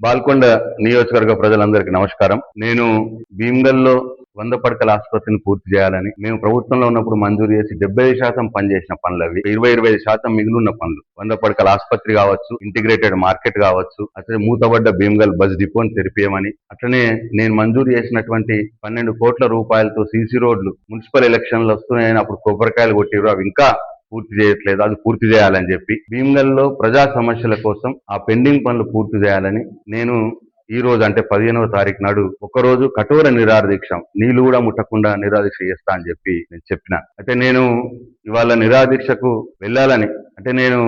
బాల్కొండ నియోజకవర్గ ప్రజలందరికీ నమస్కారం. నేను భీమ్గల్లో 100 పడకల ఆసుపత్రిని పూర్తి చేయాలని, మేము ప్రభుత్వంలో ఉన్నప్పుడు మంజూరు చేసి 75% పనిచేసిన పనులవి, 20-25% మిగిలిన పనులు. 100 పడకల ఆసుపత్రి కావచ్చు, ఇంటిగ్రేటెడ్ మార్కెట్ కావచ్చు, అట్లనే మూతబడ్డ భీమ్గల్ బస్ డిపోని తెరిపియమని, అట్లనే నేను మంజూరు చేసినటువంటి 12 కోట్ల రూపాయలతో సీసీ రోడ్లు మున్సిపల్ ఎలక్షన్లు వస్తున్నాయని అప్పుడు కొబ్బరికాయలు కొట్టిరు, అవి ఇంకా పూర్తి చేయట్లేదు, అది పూర్తి చేయాలని చెప్పి భీమ్గల్లో ప్రజా సమస్యల కోసం ఆ పెండింగ్ పనులు పూర్తి చేయాలని నేను ఈ రోజు అంటే 15వ తారీఖు నాడు ఒకరోజు కఠోర నిరాహార దీక్ష, నీళ్లు కూడా ముట్టకుండా నిరాహార దీక్ష చేస్తా అని చెప్పి నేను చెప్పిన. అంటే నేను ఇవాళ నిరాహార దీక్షకు వెళ్ళాలని, అంటే నేను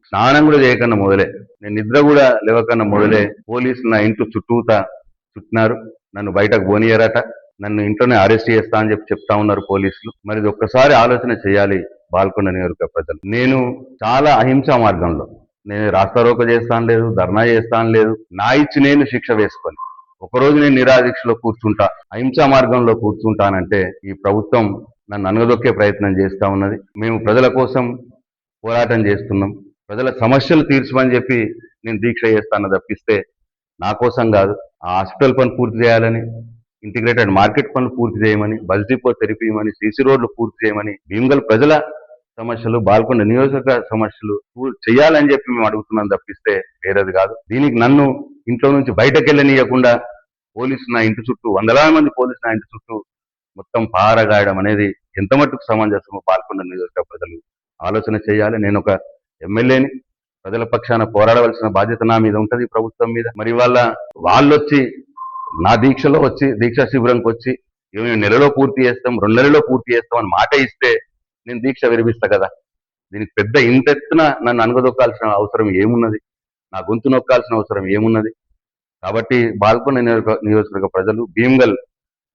స్నానం కూడా చేయకన్నా మొదలే, నేను నిద్ర కూడా లేవకన్నా మొదలే పోలీసులు నా ఇంట్లో చుట్టినారు, నన్ను బయటకు పోనీయరట, నన్ను ఇంట్లోనే అరెస్ట్ చేస్తా అని చెప్పి చెప్తా ఉన్నారు పోలీసులు. మరి ఇది ఒక్కసారి ఆలోచన చేయాలి బాల్కొండ నియోజకవర్గ ప్రజలు. నేను చాలా అహింసా మార్గంలో, నేను రాస్తారోక చేస్తాను లేదు, ధర్నా చేస్తాను లేదు, నా ఇచ్చి నేను శిక్ష వేసుకొని ఒకరోజు నేను నిరాదీక్షలో కూర్చుంటా, అహింసా మార్గంలో కూర్చుంటానంటే ఈ ప్రభుత్వం నన్ను అనగదొక్కే ప్రయత్నం చేస్తా ఉన్నది. మేము ప్రజల కోసం పోరాటం చేస్తున్నాం, ప్రజల సమస్యలు తీర్చమని చెప్పి నేను దీక్ష చేస్తాను తప్పిస్తే నా కోసం కాదు. ఆ హాస్పిటల్ పని పూర్తి చేయాలని, ఇంటిగ్రేటెడ్ మార్కెట్ పనులు పూర్తి చేయమని, బస్ డిపో తెరిపియమని, సీసీ రోడ్లు పూర్తి చేయమని, భీమ్గల్ ప్రజల సమస్యలు, బాల్కొండ నియోజకవర్గ సమస్యలు చేయాలని చెప్పి మేము అడుగుతున్నాం తప్పిస్తే వేరేది కాదు. దీనికి నన్ను ఇంట్లో నుంచి బయటకు వెళ్ళనీయకుండా పోలీసులు నా ఇంటి చుట్టూ, వందలాది మంది పోలీసులు నా ఇంటి చుట్టూ మొత్తం పారగాయడం అనేది ఎంత మట్టుకు సమంజసమో బాల్కొండ నియోజకవర్గ ప్రజలు ఆలోచన చేయాలి. నేను ఒక ఎమ్మెల్యేని, ప్రజల పక్షాన పోరాడవలసిన బాధ్యత నా మీద ఉంటది, ప్రభుత్వం మీద. మరి వాళ్ళు వచ్చి నా దీక్షలో వచ్చి, దీక్షా శిబిరంకి వచ్చి మేము నెలలో పూర్తి చేస్తాం, 2 నెలల్లో పూర్తి చేస్తాం అని మాట ఇస్తే నేను దీక్ష విరమిస్తా కదా. దీనికి పెద్ద ఇంతెత్తున నన్ను అనగదొక్కాల్సిన అవసరం ఏమున్నది, నా గొంతు నొక్కాల్సిన అవసరం ఏమున్నది? కాబట్టి బాల్కొండ నియోజకవర్గ ప్రజలు, భీమ్గల్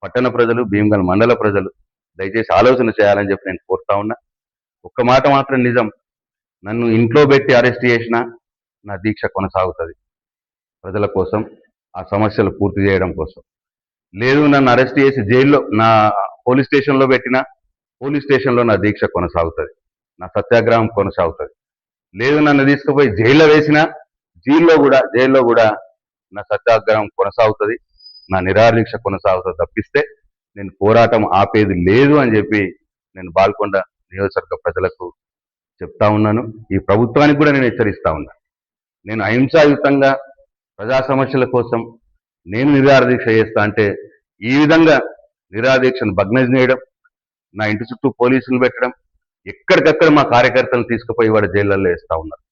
పట్టణ ప్రజలు, భీమ్గల్ మండల ప్రజలు దయచేసి ఆలోచన చేయాలని చెప్పి నేను కోరుతా ఉన్నా. ఒక్క మాట మాత్రం నిజం, నన్ను ఇంట్లో పెట్టి అరెస్ట్ చేసినా నా దీక్ష కొనసాగుతుంది ప్రజల కోసం, ఆ సమస్యలు పూర్తి చేయడం కోసం. లేదు నన్ను అరెస్ట్ చేసి జైల్లో, నా పోలీస్ స్టేషన్లో పెట్టినా పోలీస్ స్టేషన్లో నా దీక్ష కొనసాగుతుంది, నా సత్యాగ్రహం కొనసాగుతుంది. లేదు నన్ను తీసుకుపోయి జైల్లో వేసినా జైల్లో కూడా నా సత్యాగ్రహం కొనసాగుతుంది, నా నిరాహార దీక్ష కొనసాగుతుంది తప్పిస్తే నేను పోరాటం ఆపేది లేదు అని చెప్పి నేను బాల్కొండ నియోజకవర్గ ప్రజలకు చెప్తా ఉన్నాను. ఈ ప్రభుత్వానికి కూడా నేను హెచ్చరిస్తా ఉన్నాను. నేను అహింసాయుతంగా ప్రజా సమస్యల కోసం నేను నిరాహార దీక్ష చేస్తా అంటే ఈ విధంగా నిరాహార దీక్షను భగ్నం చేయడం, నా ఇంటి చుట్టూ పోలీసులు పెట్టడం, ఎక్కడికక్కడ మా కార్యకర్తలను తీసుకుపోయి వాడు జైళ్ళల్లో వేస్తా ఉన్నారు.